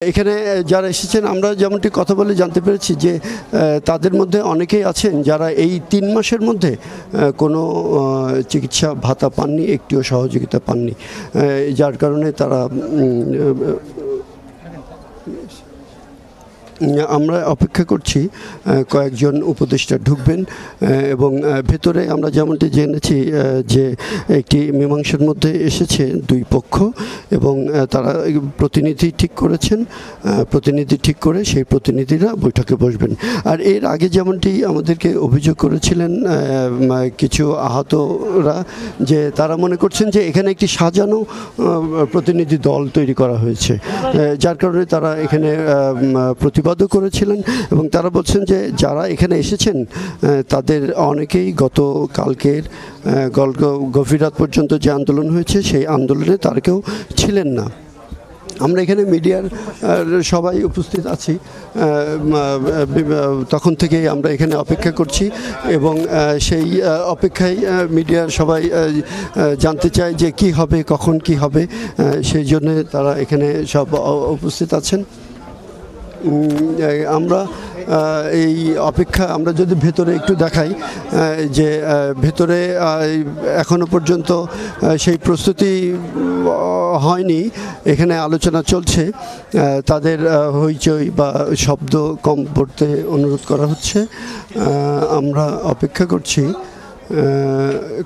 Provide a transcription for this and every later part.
এখানে যারা এসেছেন আমরা যেমনটি কথা বলে জানতে পেরেছি যে তাদের মধ্যে অনেকেই আছেন যারা এই ৩ মাসের মধ্যে কোনো চিকিৎসা ভাতা পাননি, একটিও সহযোগিতা পাননি, যার কারণে তারা আমরা অপেক্ষা করছি কয়েকজন উপদেষ্টা ঢুকবেন এবং ভেতরে আমরা যেমনটি জেনেছি যে একটি মীমাংসার মধ্যে এসেছে দুই পক্ষ এবং তারা প্রতিনিধি ঠিক করেছেন, প্রতিনিধি ঠিক করে সেই প্রতিনিধিরা বৈঠকে বসবেন। আর এর আগে যেমনটি আমাদেরকে অভিযোগ করেছিলেন কিছু আহতরা যে তারা মনে করছেন যে এখানে একটি সাজানো প্রতিনিধি দল তৈরি করা হয়েছে, যার কারণে তারা এখানে প্রতিবাদও করেছিলেন এবং তারা বলছেন যে যারা এখানে এসেছেন তাদের অনেকেই গতকালকের গভীর রাত পর্যন্ত যে আন্দোলন হয়েছে সেই আন্দোলনে তারা কেউ ছিলেন না। আমরা এখানে মিডিয়ার সবাই উপস্থিত আছি, তখন থেকেই আমরা এখানে অপেক্ষা করছি এবং সেই অপেক্ষায় মিডিয়ার সবাই জানতে চায় যে কি হবে, কখন কি হবে, সেই জন্য তারা এখানে সব উপস্থিত আছেন। আমরা এই অপেক্ষা, আমরা যদি ভেতরে একটু দেখাই যে ভেতরে এখনো পর্যন্ত সেই প্রস্তুতি হয়নি, এখানে আলোচনা চলছে, তাদের হইচই বা শব্দ কম করতে অনুরোধ করা হচ্ছে। আমরা অপেক্ষা করছি,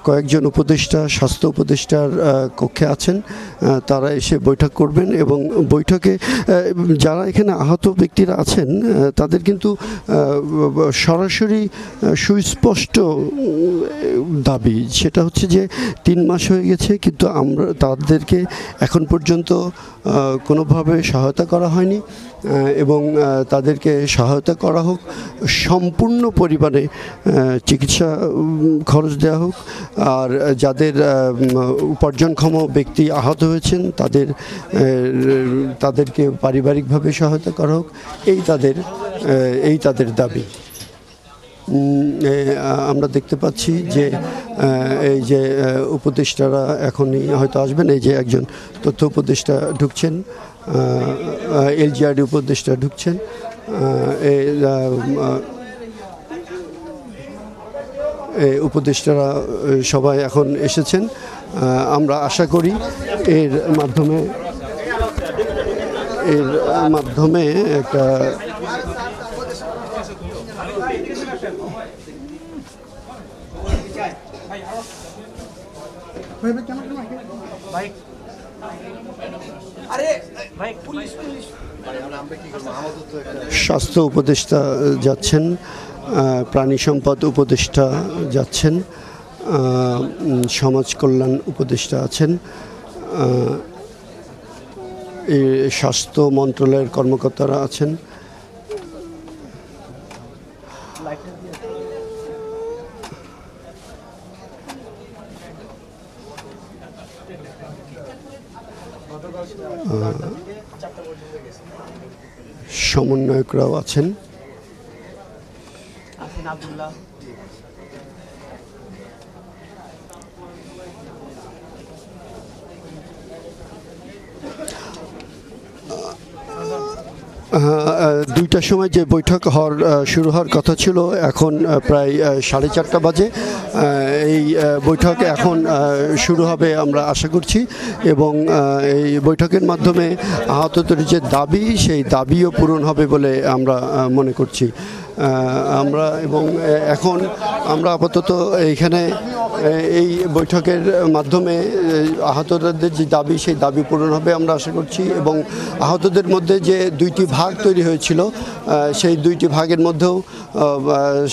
কয়েকজন উপদেষ্টা স্বাস্থ্য উপদেষ্টার কক্ষে আছেন, তারা এসে বৈঠক করবেন এবং বৈঠকে যারা এখানে আহত ব্যক্তিরা আছেন তাদের কিন্তু সরাসরি সুস্পষ্ট দাবি, সেটা হচ্ছে যে ৩ মাস হয়ে গেছে কিন্তু আমরা তাদেরকে এখন পর্যন্ত কোনোভাবে সহায়তা করা হয়নি এবং তাদেরকে সহায়তা করা হোক, সম্পূর্ণ পরিমাণে চিকিৎসা খরচ দেওয়া হোক, আর যাদের উপার্জনক্ষম ব্যক্তি আহত হয়েছেন তাদেরকে পারিবারিকভাবে সহায়তা করা হোক, এই তাদের দাবি। আমরা দেখতে পাচ্ছি যে এই যে উপদেষ্টারা এখনই হয়তো আসবেন, এই যে একজন তথ্য উপদেষ্টা ঢুকছেন, এলজিআরডি উপদেষ্টা ঢুকছেন, উপদেষ্টারা সবাই এখন এসেছেন। আমরা আশা করি এর মাধ্যমে একটা স্বাস্থ্য উপদেষ্টা যাচ্ছেন, প্রাণী সম্পদ উপদেষ্টা যাচ্ছেন, সমাজ কল্যাণ উপদেষ্টা আছেন, স্বাস্থ্য মন্ত্রণালয়ের কর্মকর্তারা আছেন। সমন্বয়করাও আছেন। দুইটার সময় যে বৈঠক শুরু হওয়ার কথা ছিল, এখন প্রায় 4:30 বাজে। এই বৈঠক এখন শুরু হবে আমরা আশা করছি এবং এই বৈঠকের মাধ্যমে আহতদের যে দাবি, সেই দাবিও পূরণ হবে বলে আমরা মনে করছি। এখন আমরা আপাতত এইখানে এই বৈঠকের মাধ্যমে আহতদের যে দাবি, সেই দাবি পূরণ হবে আমরা আশা করছি এবং আহতদের মধ্যে যে 2টি ভাগ তৈরি হয়েছিল, সেই 2টি ভাগের মধ্যেও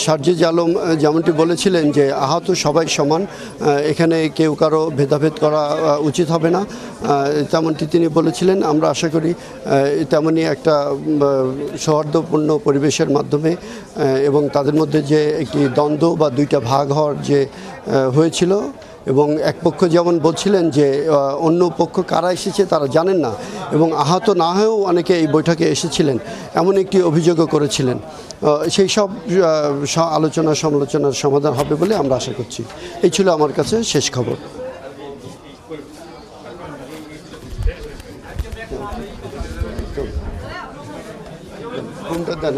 সার্জিজ আলম যেমনটি বলেছিলেন যে আহত সবাই সমান, এখানে কেউ কারো ভেদাভেদ করা উচিত হবে না, তেমনটি তিনি বলেছিলেন। আমরা আশা করি তেমনই একটা সৌহার্দ্যপূর্ণ পরিবেশের মাধ্যমে এবং তাদের মধ্যে যে একটি দ্বন্দ্ব বা 2টা ভাগ হওয়ার যে হয়েছিল এবং এক পক্ষ যেমন বলছিলেন যে অন্য পক্ষ কারা এসেছে তারা জানেন না এবং আহত না হয়েও অনেকে এই বৈঠকে এসেছিলেন, এমন একটি অভিযোগও করেছিলেন। সেই সব আলোচনা সমালোচনার সমাধান হবে বলে আমরা আশা করছি। এই ছিল আমার কাছে শেষ খবর। কোনটা দেন